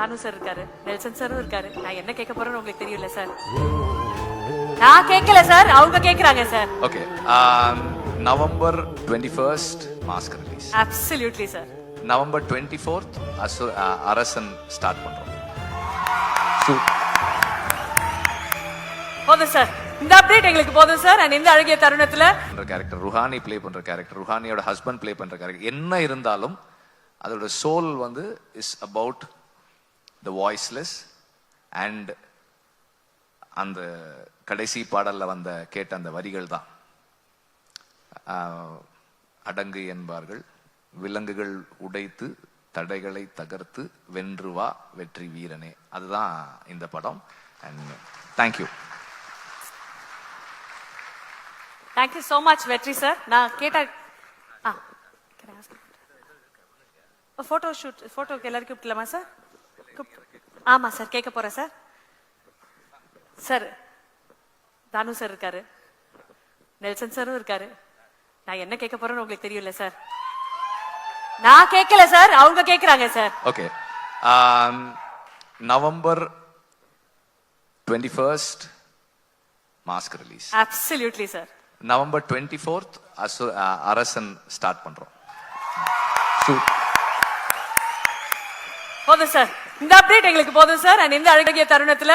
நானும் சார் இருக்காரு, நெல்சன் சாரும் இருக்காரு. நான் என்ன கேட்க போறேன்னு உங்களுக்கு தெரியல சார். நான் கேட்கல சார், அவங்க கேக்குறாங்க sir. Okay, November 21st mask release. Absolutely sir. November 24th அரசன் ஸ்டார்ட் பண்றோம். போதும் சார், இந்த அப்டேட் எங்களுக்கு போதும் சார். அண்ட் இந்த அழகிய தருணத்துல கேரக்டர் ருஹானி ப்ளே பண்ற கேரக்டர், ருஹானியோட ஹஸ்பண்ட் ப்ளே பண்ற கேரக்டர் என்ன இருந்தாலும் அதோட சோல் வந்து is about the voiceless. And அந்த கடைசி பாடல்ல வந்த கேட்ட அந்த வரிகள் தான், அடங்கு என்பார்கள் விலங்குகள் உடைத்து தடைகளை தகர்த்து வென்று வா வெற்றி வீரனே. அதுதான் இந்த படம். And thank you. Thank you so much வெற்றி சார். நான் கேட்ட போட்டோ ஷூட், போட்டோக்கு எல்லாரும் கூப்பிடலாமா சார்? ஆமா சார், கேட்க போறேன் சார். சார் தானு சார் இருக்காரு, நெல்சன் சாரும் இருக்காரு. நான் என்ன கேட்க போறேன்னு உங்களுக்கு தெரியல சார். நான் கேட்கல சார், அவங்க கேக்குறாங்க sir. Okay, November 21st mask release. Absolutely sir. November 24th அரசன் ஸ்டார்ட் பண்றோம். போதும் சார், இந்த அப்டேட் எங்களுக்கு போதும் சார். அண்ட் இந்த அழகிய தருணத்துல